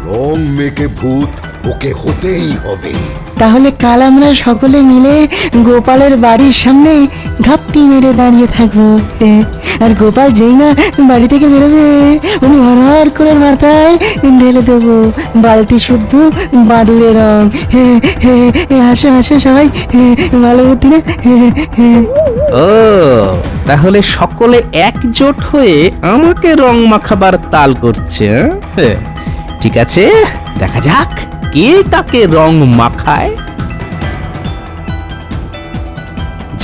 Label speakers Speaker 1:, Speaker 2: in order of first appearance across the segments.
Speaker 1: রং মেখে ভূত ওকে হতেই হবে।
Speaker 2: তাহলে কাল আমরা সকলে মিলে গোপালের বাড়ির সামনে ঘাপটি মেরে দাঁড়িয়ে থাকবো। আর গোপাল যেই না বাড়ি থেকে বেরোবে উনি হর করে মাথায় ঢেলে দেবো বালতি শুদ্ধ বাদুড়ের রং। হাসো হাসো সবাই, ভালো বুদ্ধি না?
Speaker 3: ও তাহলে সকলে একজোট হয়ে আমাকে রং মাখাবার তাল করছে, হ্যাঁ? ঠিক আছে, দেখা যাক কে তাকে রং মাখায়।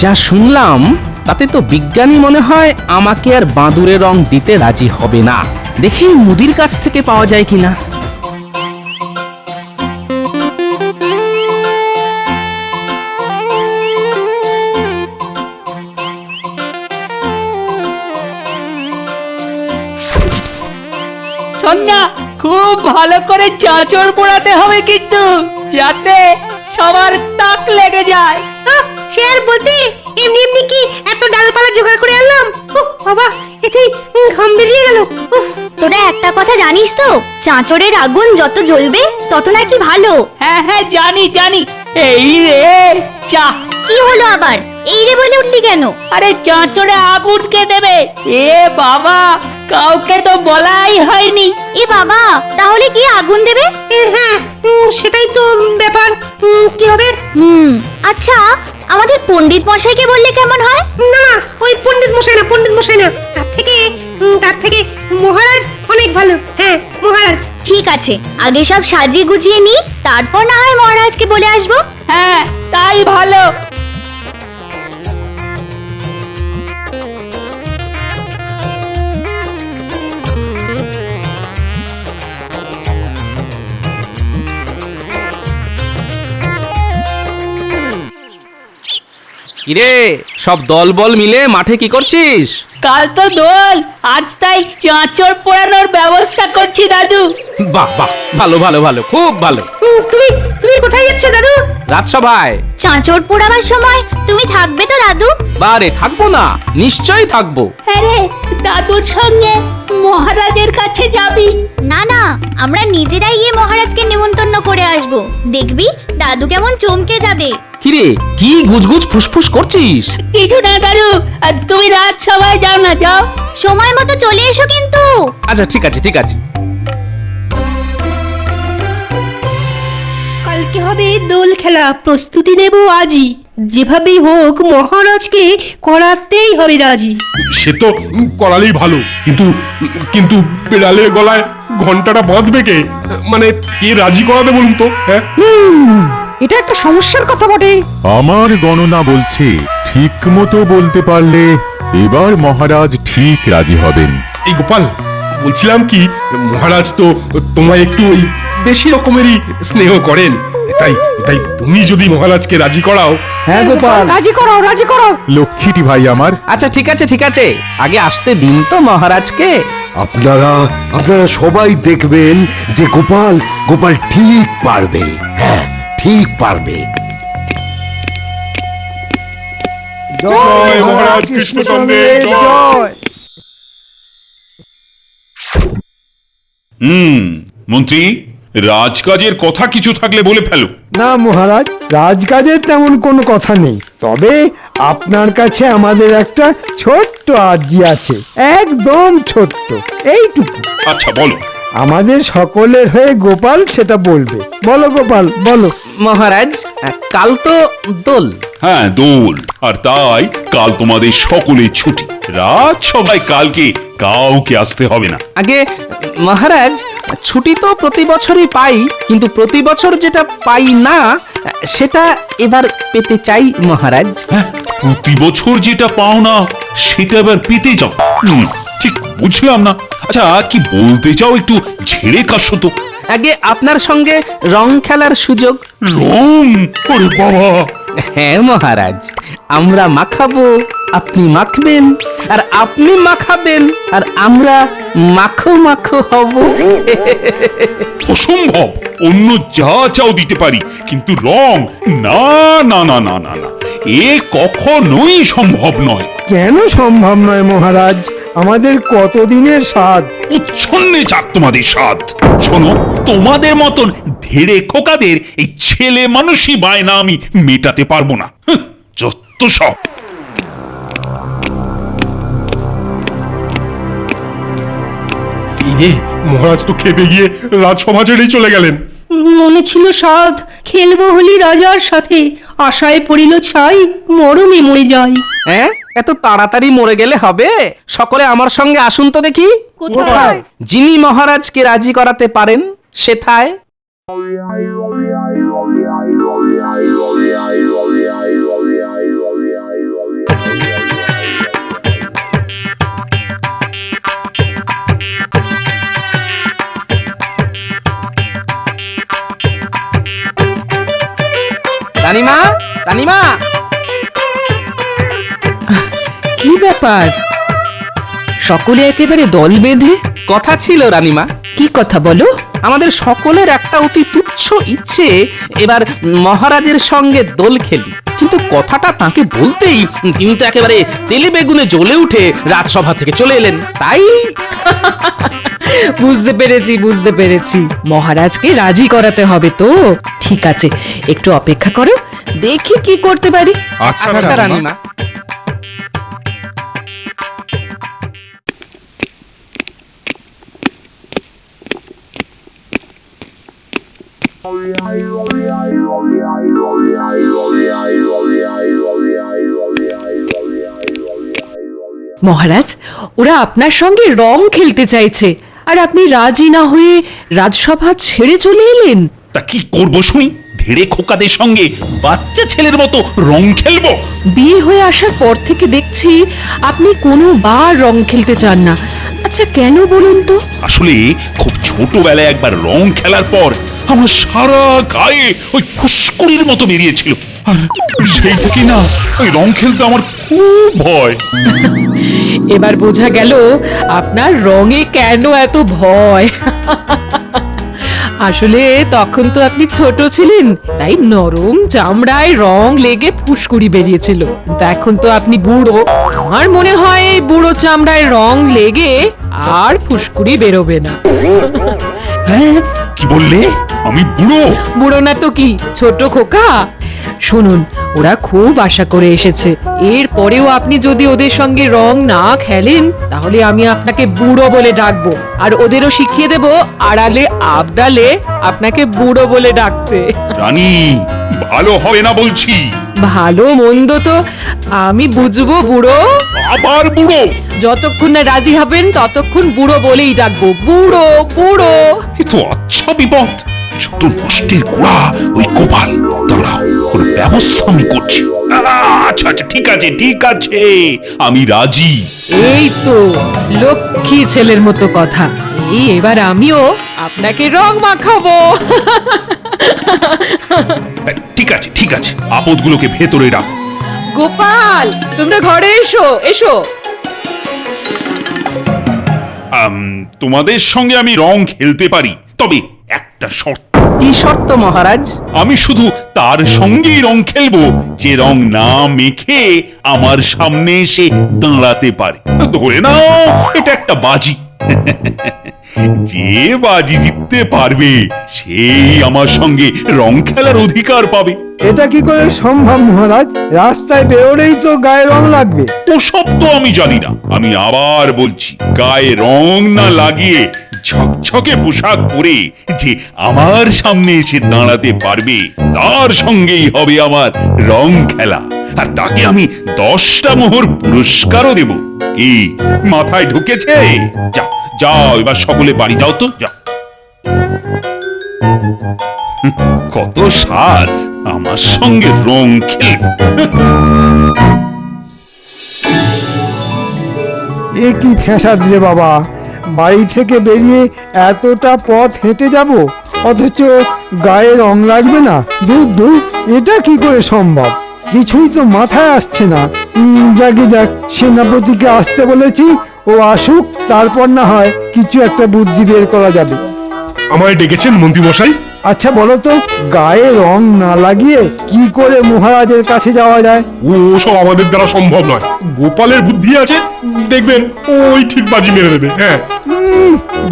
Speaker 3: যা শুনলাম তাতে তো বিজ্ঞানী মনে হয় আমাকে আর বাঁদুরে রং দিতে রাজি হবে না। দেখি মুদির কাছ থেকে পাওয়া যায় কিনা।
Speaker 4: সন্ধ্যা, খুব ভালো করে চাঁচড় পোড়াতে হবে কিন্তু, যাতে সবার তাক লেগে যায়।
Speaker 5: সে আর বলতে, এমনি এমনি কি এত ডালপালা জোগাড় করে আনলাম? বাবা, এতেই ঘাম বেরিয়ে গেল।
Speaker 6: তোরা একটা কথা জানিস তো, চাঁচড়ের আগুন যত জ্বলবে তত নাকি ভালো।
Speaker 4: হ্যাঁ হ্যাঁ জানি জানি। এই রে চা,
Speaker 6: কি হলো আবার? এই রে বলে উঠলি কেন?
Speaker 4: আরে চাঁচড়ে আগুন কে দেবে? এ বাবা, কাউকে তো বলাই হয়নি।
Speaker 6: এ বাবা, তাহলে কি আগুন দেবে?
Speaker 5: হ্যাঁ, সেটাই তো ব্যাপার। কি হবে?
Speaker 6: আচ্ছা, আমাদের পণ্ডিত মশাইকে বললে কেমন হয়?
Speaker 5: না না, ওই পণ্ডিত মশাই না, পণ্ডিত মশাই না। তার থেকে মহারাজ অনেক ভালো। হ্যাঁ, মহারাজ।
Speaker 6: ঠিক আছে, আগে সব সাজিয়ে গুছিয়ে নি, তারপর না হয় মহারাজকে বলে আসবো।
Speaker 4: হ্যাঁ, তাই ভালো।
Speaker 3: কিরে, সব দলবল মিলে মাঠে কি করছিস?
Speaker 4: কাল তো দোল, আজ তাই চাঁচড় পোড়ানোর ব্যবস্থা করছি দাদু।
Speaker 3: বাহ বাহ, ভালো ভালো ভালো, খুব ভালো।
Speaker 5: তুমি তুমি কোথায় যাচ্ছ দাদু?
Speaker 3: রাজসভায়।
Speaker 6: চাঁচড় পোড়াবার সময় তুমি থাকবে তো দাদু?
Speaker 3: বারে থাকবো না, নিশ্চয়ই থাকবো।
Speaker 4: হ্যাঁ রে, দাদুর সঙ্গে মহারাজের কাছে যাবি?
Speaker 6: না না, আমরা নিজেরাই গিয়ে মহারাজকে নেমন্তন্ন করে আসবো। দেখবি দাদু কেমন চমকে যাবে।
Speaker 3: কিরে, কি গুজগুজ ফুসফুস করছিস?
Speaker 4: কিছু না দাদু, তুমি রাজসভায় যাও না, যাও।
Speaker 6: সময় মতো চলে এসো কিন্তু।
Speaker 3: আচ্ছা ঠিক আছে ঠিক আছে।
Speaker 5: কালকে হবে দোল খেলা, প্রস্তুতি নেব আজই। যেভাবেই হোক মহারাজকে করাতেই হবে রাজি।
Speaker 7: সে তো করালেই ভালো, কিন্তু কিন্তু পেড়ালের গলায় ঘন্টাটা বাঁধবে কে? মানে কে রাজি করাবে বলুন তো? হ্যাঁ,
Speaker 5: এটা একটা সমস্যার কথা বটে।
Speaker 8: আমার গণনা বলছে ঠিক মতো বলতে পারলে এবার মহারাজ ঠিক রাজি হবেন।
Speaker 7: এই গোপাল, বলছিলাম কি, মহারাজ তো তোমায় একটু ওই বেশি রকমেরই স্নেহ করেন, তাই তাই তুমি যদি মহারাজকে রাজি করাও।
Speaker 2: হ্যাঁ গোপাল,
Speaker 5: রাজি করো, রাজি করো।
Speaker 8: লক্ষ্মীটি ভাই আমার।
Speaker 3: আচ্ছা ঠিক আছে ঠিক আছে, আগে আসতে দিন তো মহারাজকে।
Speaker 1: আপনারা সবাই দেখবেন যে গোপাল ঠিক পারবে। হ্যাঁ, ঠিক পারবে।
Speaker 7: জয় মহারাজ কৃষ্ণচন্দ্রের জয়।
Speaker 9: মন্ত্রী, রাজকাজের কথা কিছু থাকলে বলে ফেলো।
Speaker 10: না মহারাজ, রাজকাজের তেমন কোনো কথা নেই, তবে আপনার কাছে আমাদের একটা ছোট্ট আর্জি আছে, একদম ছোট্ট, এইটুকু।
Speaker 9: আচ্ছা বলো।
Speaker 10: আমাদের সকলের হয়ে গোপাল সেটা বলবে। বলো গোপাল, বলো।
Speaker 3: মহারাজ, কাল তো দোল।
Speaker 9: হ্যাঁ, দোল, আর তাই কাল তোমাদের সকলের ছুটি। রাজসভায় কালকে কাউকে আসতে হবে না।
Speaker 3: আগে মহারাজ, ছুটি তো প্রতি বছরই পাই, কিন্তু প্রতি বছর যেটা পাই না সেটা এবার পেতে চাই মহারাজ।
Speaker 9: হ্যাঁ, প্রতি বছর যেটা পাও না সেটা এবার পেতে যাও। ঠিক বুঝলাম না। আচ্ছা, কি বলতে চাও একটু ঝেড়ে কাশো তো।
Speaker 3: আগে আপনার সঙ্গে রং খেলার সুযোগ।
Speaker 9: রং? ওরে বাবা!
Speaker 3: হ্যাঁ মহারাজ, আমরা মাখাবো, আপনি মাখবেন, আর আপনি মাখাবেন, আর আমরা মাখো মাখো হব।
Speaker 9: অসম্ভব! অন্য যা চাও দিতে পারি, কিন্তু রং না না না না না না, এ কখনোই সম্ভব নয়।
Speaker 10: কেন সম্ভব নয় মহারাজ? আমাদের কতদিনের স্বাদ।
Speaker 9: উচ্ছন্নে যাক তোমাদের স্বাদ। শোনো, তোমাদের মতন ধেড়ে খোকাদের এই ছেলে মানুষই বায়না আমি মেটাতে পারবো না। যত সব।
Speaker 7: এই রে, মহারাজ তো খেপে গিয়ে রাজসভা ছেড়েই চলে গেলেন।
Speaker 5: মনে ছিল সাধ, খেলবো হলি রাজার সাথে, আশায় পড়িল ছাই, মরমে মরে যায়।
Speaker 3: হ্যাঁ, এত তাড়াতাড়ি মরে গেলে হবে? সকলে আমার সঙ্গে আসুন তো দেখি।
Speaker 5: কোথায়?
Speaker 3: যিনি মহারাজকে রাজি করাতে পারেন সেথায়। রানীমা, রানীমা,
Speaker 4: কি ব্যাপার? সকলে একেবারে দল বেঁধে?
Speaker 3: কথা ছিল রানীমা।
Speaker 4: কি কথা বলো?
Speaker 3: আমাদের সকলের একটা অতি তুচ্ছ ইচ্ছে, এবার মহারাজের সঙ্গে দোল খেলি। কিন্তু কথাটা তাকে বলতেই তিনি তো একেবারে তেলে বেগুনে জ্বলে উঠে রাজসভা থেকে চলে এলেন। তাই
Speaker 4: বুঝতে পেরেছি, বুঝতে পেরেছি। মহারাজকে রাজি করাতে হবে তো। ঠিক আছে, একটু অপেক্ষা করো, দেখি কি করতে পারি।
Speaker 7: আচ্ছা
Speaker 3: আচ্ছা রানীমা।
Speaker 4: মহারাজ, ওরা আপনার সঙ্গে রং খেলতে চাইছে, আর আপনি রাজি না হয়ে রাজসভা ছেড়ে চলে এলেন।
Speaker 9: তা কি করবো শুনি? ধেড়ে খোকাদের সঙ্গে বাচ্চা ছেলের মতো রং খেলবো?
Speaker 4: বিয়ে হয়ে আসার পর থেকে দেখছি আপনি কোনো বার রং খেলতে চান না। আচ্ছা, কেন বলুন তো?
Speaker 9: আসলে খুব ছোটবেলায় একবার রং খেলার পর আমার সারা গায়ে ওই ফুসকুড়ির মতো বেরিয়েছিল, আর সেই থেকে না ওই রং খেলতে আমার খুব ভয়।
Speaker 4: এবার বোঝা গেল আপনার রঙে কেন এত ভয়। আসলে তখন তো আপনি ছোট ছিলেন, তাই নরম চামড়ায় রং লেগে ফুসকুড়ি বেরিয়েছিল। কিন্তু এখন তো আপনি বুড়ো, আমার মনে হয় এই বুড়ো চামড়ায় রং লেগে আর ফুসকুড়ি বেরোবে না।
Speaker 9: হ্যাঁ, কি বললে? আমি বুড়ো?
Speaker 4: বুড়ো না তো কি, ছোট খোকা। শুনুন, ওরা খুব আশা করে এসেছে। এর পরেও আপনি যদি ওদের সঙ্গে রং না খেলেন, তাহলে আমি আপনাকে বুড়ো বলে ডাকবো, আর ওদেরও শিখিয়ে দেব আড়ালে আবডালে আপনাকে বুড়ো বলে ডাকতে।
Speaker 9: রানী, ভালো হবে না বলছি।
Speaker 4: ভালো মন্দ তো আমি বুঝবো বুড়ো।
Speaker 9: আবার বুড়ো?
Speaker 4: যতক্ষণ না রাজি হবেন ততক্ষণ বুড়ো বলেই ডাকবো। বুড়ো বুড়ো।
Speaker 9: এ তো আচ্ছা বিপদ। শুধু নষ্টের গোড়া ওই গোপাল। দাঁড়াও, ওর ব্যবস্থা আমি করছি। আচ্ছা আচ্ছা, ঠিক আছে ঠিক আছে, আমি রাজি।
Speaker 4: এই তো লক্ষ্মী ছেলের মতো কথা। এই এবার আমিও আপনাকে রং মাখাবো।
Speaker 9: ঠিক আছে ঠিক আছে, আপদগুলোকে ভেতরে রাখো।
Speaker 4: গোপাল, তোমরা ঘরে এসো এসো।
Speaker 9: তোমাদের সঙ্গে আমি রং খেলতে পারি, তবে একটা শর্ত।
Speaker 3: কি শর্ত মহারাজ?
Speaker 9: আমি শুধু তার সঙ্গেই রং খেলবো যে রং না মেখে আমার সামনে এসে দাঁড়াতে পারে। ধরে নাও এটা একটা বাজি। যে বাজি জিততে পারবে সেই আমার সঙ্গে রং খেলার অধিকার পাবে।
Speaker 10: এটা কি করে সম্ভব মহারাজ? রাস্তায় বেরোলেই তো গায়ে রং লাগবে।
Speaker 9: ওসব তো আমি জানি না। আমি আবার বলছি, গায়ে রং না লাগিয়ে ঝকঝকে পোশাক পরে যে আমার সামনে এসে দাঁড়াতে পারবে, তার সঙ্গেই হবে আমার রং খেলা, আর তাকে আমি 10টা মোহর পুরস্কারও দেব। কি মাথায় ঢুকেছে? যাও যাও, এবার সকলে বাড়ি যাও তো, যাও। কত স্বাদ আমার সঙ্গে রং খেলে।
Speaker 10: এ কি ফ্যাসাদ রে বাবা! বাড়ি থেকে বেরিয়ে এতটা পথ হেঁটে যাব, অথচ গায়ে রং লাগবে না? দূর দূর, এটা কি করে সম্ভব? কিছুই তো মাথায় আসছে না। যাকে যাক, সেনাপতিকে আসতে বলেছি, ও আসুক, তারপর না হয় কিছু একটা বুদ্ধি বের করা যাবে।
Speaker 7: আমায় ডেকেছেন মন্ত্রী মশাই?
Speaker 10: আচ্ছা বলো তো, গায়ে রং না লাগিয়ে কি করে মহারাজের কাছে যাওয়া যায়?
Speaker 7: সব আমাদের দ্বারা সম্ভব নয়। গোপালের বুদ্ধি আছে, দেখবেন ওই ঠিক বাজি মেরে দেবে। হ্যাঁ,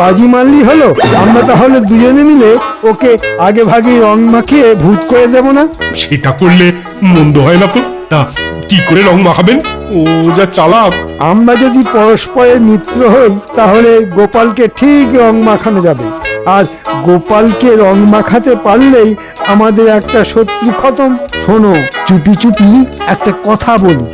Speaker 10: বাজি মারলি হলো। আমরা তাহলে দুজনে মিলে ওকে আগে ভাগে রং মাখিয়ে ভূত করে দেব না?
Speaker 7: সেটা করলে মন্দ হয় না তো। তা কি করে রং মাখাবেন? ও যা চালাক।
Speaker 10: আমরা যদি পরস্পরের মিত্র হই তাহলে গোপালকে ঠিক রং মাখানো যাবে, আর গোপালকে রং মাখাতে পারলেই আমাদের একটা শত্রু খতম। শোনো, চুপি চুপি একটা কথা বলি।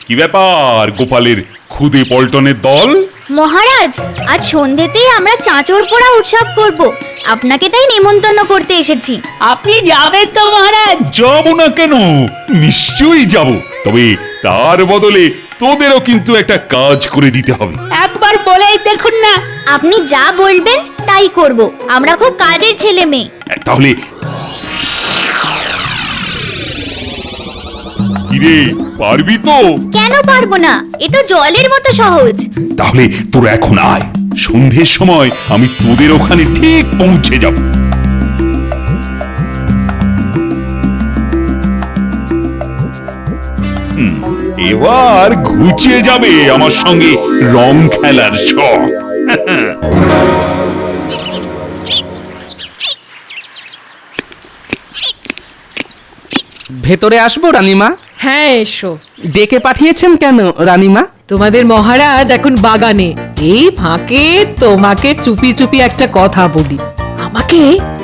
Speaker 9: কি ব্যাপার গোপালের খুদে পল্টনের দল?
Speaker 6: মহারাজ, আজ সন্ধ্যেতেই আমরা চাঁচর পোড়া উৎসব করব। আপনাকে তাই নেমন্তন্ন করতে এসেছি।
Speaker 5: আপনি যাবেন তো মহারাজ?
Speaker 9: যাব না কেন, নিশ্চয়ই যাব। তবে তার বদলে তোদেরও কিন্তু একটা কাজ করে দিতে হবে।
Speaker 5: একবার বলেই দেখুন না।
Speaker 6: আপনি যা বলবেন তাই করব। আমরা খুব কাজের ছেলে মেয়ে।
Speaker 9: তাহলে কিরে, পারবি তো?
Speaker 6: কেন পারবো না? এ তো জলের মতো সহজ।
Speaker 9: তাহলে তোরা এখন আয়, সন্ধ্যের সময় আমি তোদের ওখানে ঠিক পৌঁছে যাব। এবার ঘুচিয়ে যাবে আমার সঙ্গে রং খেলার শখ।
Speaker 3: ভেতরে আসবো রানীমা?
Speaker 4: হ্যাঁ এসো।
Speaker 3: ডেকে পাঠিয়েছেন কেন রানীমা?
Speaker 4: তোমাদের মহারাজ এখন বাগানে। এই ফাঁকে তোমাকে চুপি চুপি একটা কথা বলি। আমাকে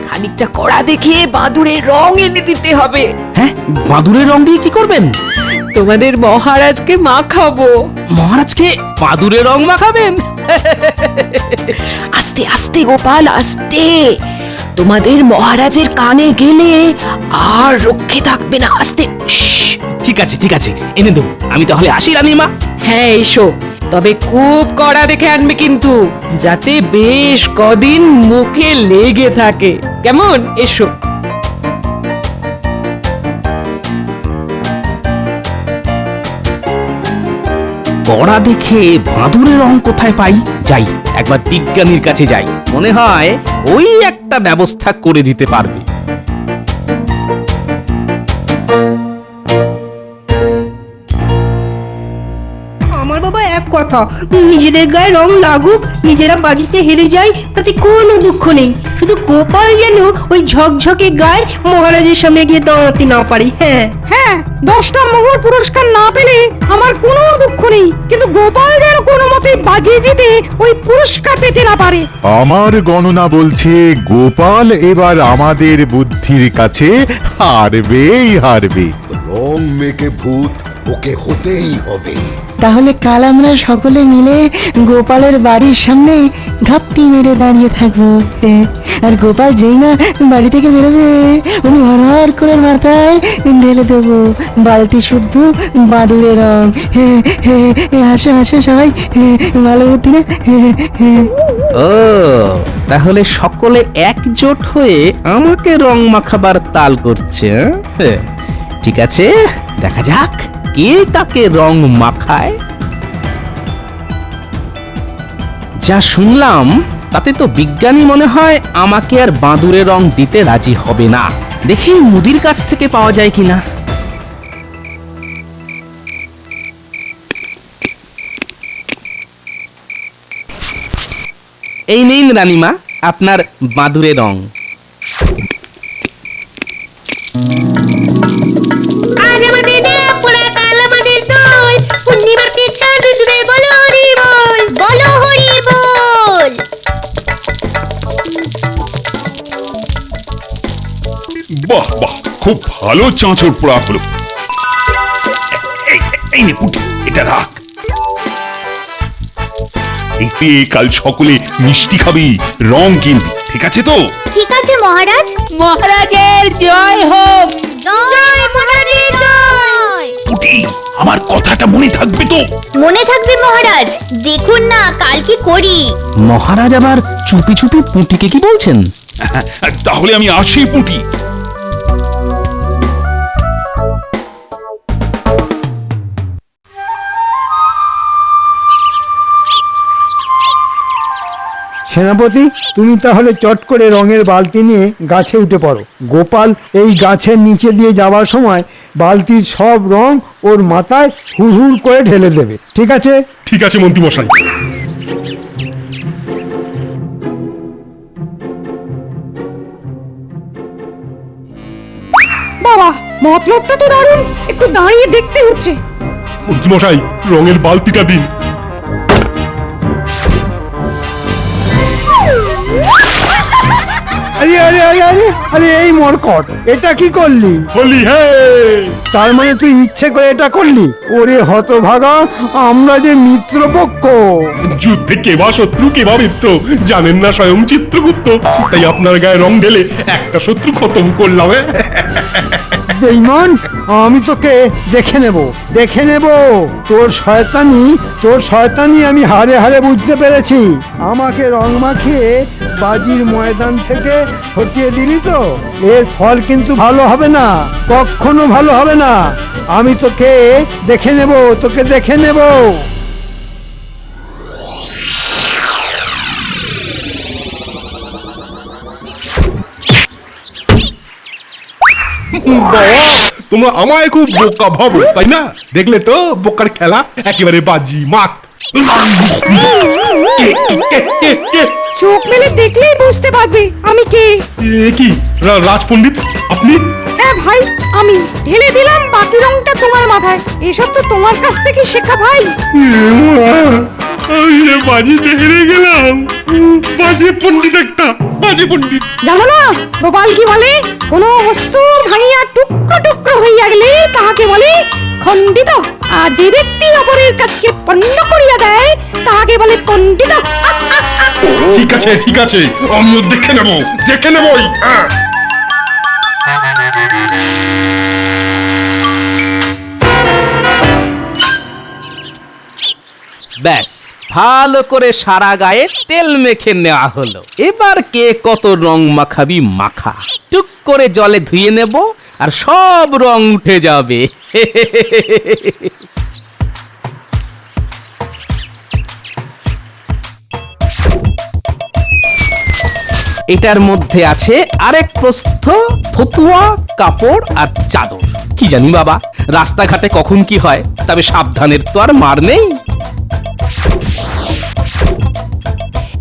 Speaker 4: খানিকটা কড়া দেখিয়ে বাদুড়ের রং এনে দিতে হবে।
Speaker 3: হ্যাঁ, বাদুড়ের রং দিয়ে কি করবেন?
Speaker 4: তোমাদের মহারাজকে মাখাবো।
Speaker 3: মহারাজকে বাদুড়ের রং মাখাবেন?
Speaker 4: আস্তে আস্তে গোপাল, আস্তে। তোমাদের মহারাজের কানে গেলে আর রক্ষে থাকবে না। আস্তে।
Speaker 3: ঠিক আছে ঠিক আছে, এনে দেবো। আমি তাহলে আসি রানীমা।
Speaker 4: হ্যাঁ এসো, তবে খুব কড়া দেখে আনবে কিন্তু, যাতে বেশ কদিন মুখে লেগে থাকে। কেমন? এসো।
Speaker 3: কড়া দেখে বাদুড়ের রং কোথায় পাই? যাই, একবার বিজ্ঞানীর কাছে যাই। মনে হয় ওই একটা ব্যবস্থা করে দিতে পারবে।
Speaker 5: আমার বাবা এক কথা, নিজেদের গায়ে রং লাগুক, নিজেরা বাজিতে হেরে যায়, তাতে কোনো দুঃখ নেই। শুধু গোপাল যেন ওই ঝকঝকে গায়ে মহারাজের সামনে গিয়ে দাঁড়াতে না পারি। হ্যাঁ
Speaker 2: হ্যাঁ, 10টা মোহর পুরস্কার না পেলে আমার কোনো দুঃখ নেই, কিন্তু গোপাল যেন কোনো মতে বাজিয়ে জিতে ওই পুরস্কার পেতে না পারে।
Speaker 8: আমার গণনা বলছে গোপাল এবার আমাদের বুদ্ধির কাছে হারবেই হারবে।
Speaker 1: রং মেকে ভূত ওকে হতেই হবে।
Speaker 2: তাহলে কাল আমরা সকলে মিলে গোপালের বাড়ির সামনে ঘাপটি মেরে দাঁড়িয়ে থাকবো। আর গোপাল যেই না বাড়ি থেকে বেরোবে, উনি হর করে মাথায় ঢেলে দেবো বালতি শুদ্ধ বাদুড়ের রং। হাসো হাসো সবাই, ভালো বুদ্ধি না?
Speaker 3: ও, তাহলে সকলে একজোট হয়ে আমাকে রং মাখাবার তাল করছে। হ্যাঁ? ঠিক আছে, দেখা যাক কে তাকে রং মাখায়। যা শুনলাম তাতে তো বিজ্ঞানী মনে হয় আমাকে আর বাঁদুরে রং দিতে রাজি হবে না। দেখি মুদির কাছ থেকে পাওয়া যায় কিনা। এই নিন রানীমা, আপনার বাঁদুরে রং।
Speaker 5: আজ আমাদের পোড়া, কাল আমাদের দই, পূর্ণিমাতে চাঁদ উঠবে, বলো হরি বল।
Speaker 6: বলো হরি বল।
Speaker 9: বাহ বাহ, খুব ভালো চাঁচর পোড়া হলো। এই নে পুটি, এটা রাখ। এতে কাল সকলে মিষ্টি খাবি, রং কিনবি, ঠিক আছে তো?
Speaker 6: ঠিক আছে মহারাজ।
Speaker 5: মহারাজের জয় হোক।
Speaker 6: জয় মহারাজের জয়।
Speaker 9: পুটি, আমার কথাটা মনে থাকবে তো?
Speaker 6: মনে থাকবে মহারাজ, দেখুন না কাল কি করি।
Speaker 3: মহারাজ আবার চুপি চুপি পুঁটিকে কি বলছেন?
Speaker 9: তাহলে আমি আসি পুঁটি।
Speaker 10: সেনাপতি, তুমি তাহলে চট করে রঙের বালতি নিয়ে গাছে উঠে পড়ো। গোপাল এই গাছের নিচে দিয়ে যাওয়ার সময় বালতির সব রং ওর মাথায় হুড় করে ঢেলে দেবে, ঠিক আছে?
Speaker 7: ঠিক আছে মন্ত্রী মশাই।
Speaker 5: বাবা, মতলবটা তো দারুণ, একটু দাঁড়িয়ে দেখতে হচ্ছে।
Speaker 7: মন্ত্রী মশাই, রঙের বালতিটা দিন।
Speaker 10: আরে আরে আরে আরে আরে, এই মরকট, এটা কি করলি?
Speaker 7: বলি হ্যাঁ,
Speaker 10: তার মানে তুই ইচ্ছে করে এটা করলি? ওরে হতভাগা, আমরা যে মিত্রপক্ষ।
Speaker 7: যুদ্ধে কে বা শত্রু কে বা মিত্র জানেন না স্বয়ং চিত্রগুপ্ত, তাই আপনার গায়ে রং ঢেলে একটা শত্রু খতম করলাম।
Speaker 10: বেঈমান, আমি তোকে দেখে নেব। তোর শয়তানি আমি হারে হারে বুঝতে পেরেছি। আমাকে রং মাখিয়ে বাজির ময়দান থেকে হটিয়ে দিলি তো, এর ফল কিন্তু ভালো হবে না, কখনো ভালো হবে না। আমি তোকে দেখে নেব।
Speaker 7: বাবা, তোমরা আমায় খুব বোকা ভাবো তাই না? দেখলে তো বোকার খেলা একেবারে বাজি মাত।
Speaker 5: চোখ মেলে দেখলেই বুঝতে পারবে আমি কে।
Speaker 7: কি রাজপণ্ডিত আপনি?
Speaker 5: হ্যাঁ ভাই, আমি ঢেলে দিলাম বাকি রংটা তোমার মাথায়। এসব তো তোমার কাছ থেকে শেখা ভাই।
Speaker 7: আমি বাজিতে হেরে গেলাম। বাজি পণ্ডিত একটা, বাজি পণ্ডিত।
Speaker 5: জানো না গোপাল কি বলে? কোনো বস্তু ভাঙিয়া টুকরো টুকরো হইয়া গেলে তাহাকে বলে খণ্ডিত, আর যে ব্যক্তি অপরের কাছে পণ্য করিয়া দেয় তাহাকে বলে পণ্ডিত।
Speaker 7: ঠিক আছে, আমিও দেখে নেবই।
Speaker 3: ব্যাস, ভালো করে সারা গায়ে তেল মেখে নেওয়া হলো। এবার কে কত রং মাখাবি মাখা। টুক করে জলে ধুয়ে নেব আর সব রং উঠে যাবে। এটার মধ্যে আছে আরেক প্রস্থ ফতুয়া, কাপড় আর চাদর। কি জানি বাবা, রাস্তাঘাটে কখন কি হয়, তবে সাবধানের তো আর মার নেই।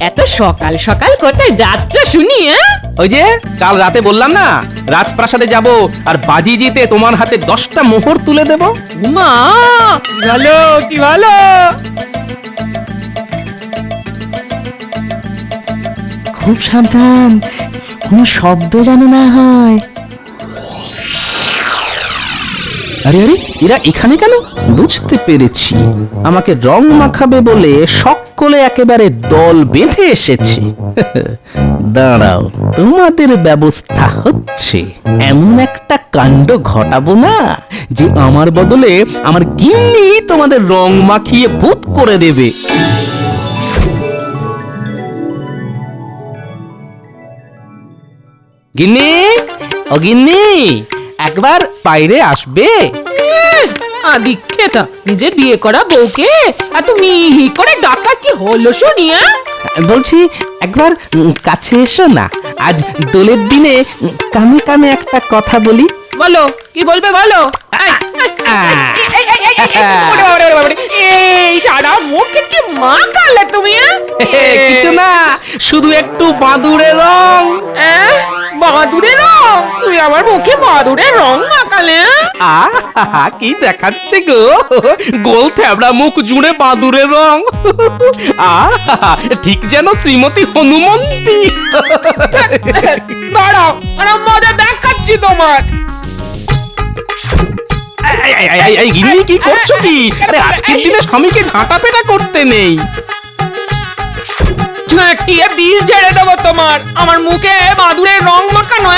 Speaker 4: এত সকাল সকাল কোথায় যাচ্ছ শুনি?
Speaker 3: ওই যে কাল রাতে বললাম না, রাজপ্রাসাদে যাব আর বাজি জিতে তোমার হাতে 10টা মোহর তুলে দেব।
Speaker 4: মা, কি ভালো।
Speaker 2: খুব সাবধান, কোনো শব্দ যেন না হয়।
Speaker 3: আরে আরে, এরা এখানে কেন? বুঝতে পেরেছি, আমাকে রং মাখাবে বলে সকলে একেবারে দল বেঁধে এসেছে। দাঁড়াও, তোমাদের ব্যবস্থা হচ্ছে। এমন একটা কাণ্ড ঘটাবো না যে আমার বদলে আমার গিন্নি তোমাদের রং মাখিয়ে ভূত করে দেবে। গিন্নি, ও গিন্নি, একবার বাইরে আসবে?
Speaker 4: আদিক্ষেতা, নিজে বিয়ে করা বউকে এত মিহি করে ডাকা কি হলো শুনি?
Speaker 3: বলছি একবার কাছে এসো না, আজ দোলের দিনে কানে কানে একটা কথা বলি।
Speaker 4: বলো, কি বলবে বলো। এই সারা মুখে কি মাখালে তুমি?
Speaker 3: কিছু না, শুধু একটু বাদুড়ের রং।
Speaker 4: বাদুড়ের রং? তুই আমার মুখে বাদুড়ের রং মাখালে?
Speaker 3: আহা, কি দেখাচ্ছে গো, গোল থ্যাবড়া মুখ জুড়ে বাদুড়ের রং। আহা, ঠিক যেন শ্রীমতী হনুমন্তী।
Speaker 4: দাঁড়াও, মজা দেখাচ্ছি তোমার।
Speaker 3: গিন্নি, কি করছো কি? আরে আজকের দিনে স্বামীকে ঝাঁটা পেটা করতে নেই।
Speaker 4: টিয়ে বিষ ঝেড়ে দেবো তোমার। আমার মুখে বাদুড়ের রং মাখানো।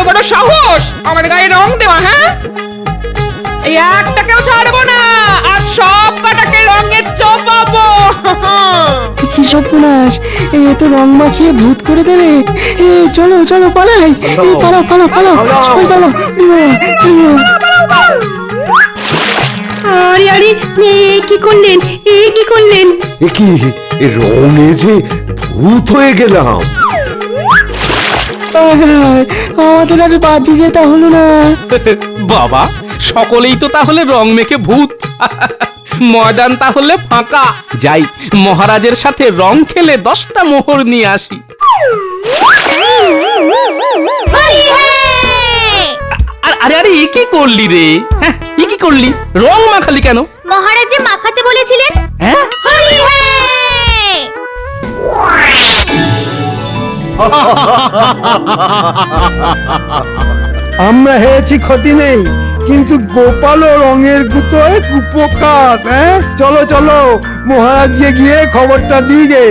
Speaker 4: বড় সাহস আমার গায়ে রং দেওয়া, হ্যাঁ? এই একটাকেও ছাড়বো না, আর সব কটাকে রঙে চোপাবো।
Speaker 2: কি সর্বনাশ, এ তো রং মাখিয়ে ভূত করে দেবে। চলো চলো পালাই, পালাও পালাও পালাও, সবাই পালাও।
Speaker 5: আরে আরে, এ কি করলেন, এ কি করলেন?
Speaker 1: এ কি, এ রঙে যে ভূত হয়ে গেলাম।
Speaker 2: আমাদের আর বাজি যেটা হলো না।
Speaker 3: বাবা, সকলেই তো তাহলে রং মেখে ভূত। ময়দান তাহলে ফাঁকা। যাই, মহারাজের সাথে রং খেলে 10টা মোহর নিয়ে আসি। আরে আরে, এ কি করলি রে? হ্যাঁ, এ কি করলি? রং মাখালি কেন?
Speaker 6: মহারাজ যে মাখাতে বলেছিলেন।
Speaker 3: হ্যাঁ,
Speaker 6: হোলি হে!
Speaker 10: আমরা হেরেছি, ক্ষতি নেই, কিন্তু গোপালও রঙের গুতোয় কুপোকাত। হ্যাঁ, চলো চলো, মহারাজকে গিয়ে খবরটা দিয়ে।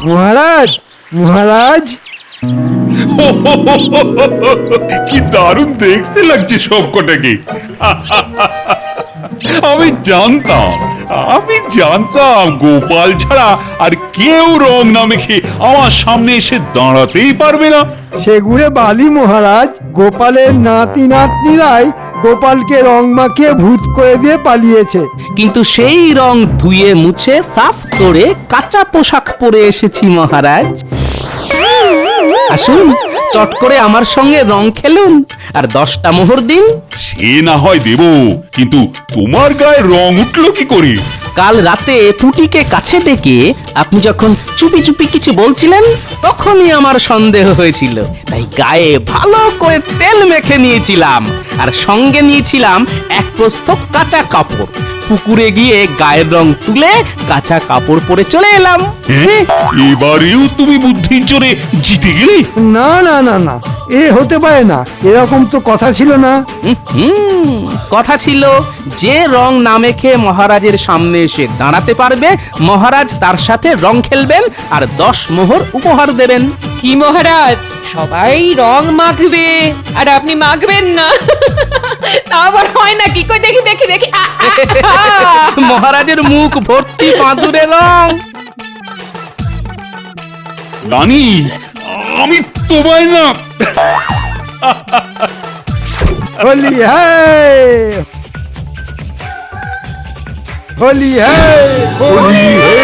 Speaker 10: মহারাজ, মহারাজ,
Speaker 9: কি দারুণ দেখতে লাগছে সবকটাকে। আমি জানতাম গোপাল ছাড়া আর কেউ রং না মেখে আমার সামনে এসে দাঁড়াতেই পারবে না।
Speaker 10: সেগুড়ে বালি মহারাজ, গোপালের নাতি নাতনিরাই গোপালকে রং মাখিয়ে ভূত করে দিয়ে পালিয়েছে।
Speaker 3: কিন্তু সেই রং ধুয়ে মুছে সাফ করে কাঁচা পোশাক পরে এসেছি মহারাজ। আসুন, চট করে আমার সঙ্গে রং খেলুন আর 10টা মোহর দিন।
Speaker 9: সে না হয় দেব, কিন্তু তোমার গায়ে রং উঠলো কি করে?
Speaker 3: কাল রাতে পুটিকে কাছে ডেকে আপনি যখন চুপি চুপি কিছু বলছিলেন, তখনই আমার সন্দেহ হয়েছিল। তাই গায়ে ভালো করে তেল মেখে নিয়েছিলাম, আর সঙ্গে নিয়েছিলাম এক প্রস্থ কাঁচা কাপড়। পুকুরে গিয়ে গায়ের রং তুলে কাঁচা কাপড় পরে চলে এলাম।
Speaker 9: এবারেও তুমি বুদ্ধির জোরে জিতে গেলে?
Speaker 10: না না না না, এ হতে পারে না, এরকম তো কথা ছিল না।
Speaker 3: কথা ছিল, যে রং না মেখে মহারাজের সামনে এসে দাঁড়াতে পারবে, মহারাজ তার সাথে রং খেলবেন আর 10 মোহর উপহার দেবেন।
Speaker 4: কি মহারাজ, সবাই রং মাখবে আর আপনি মাখবেন না? তা আবার হয় না কি? কই দেখি দেখি দেখি।
Speaker 3: মহারাজের মুখ ভর্তি পাঁদুরে রং।
Speaker 9: রানী, আমি তোমায় না।
Speaker 10: হোলি হ্যায়, হোলি হ্যায়,
Speaker 1: হোলি হে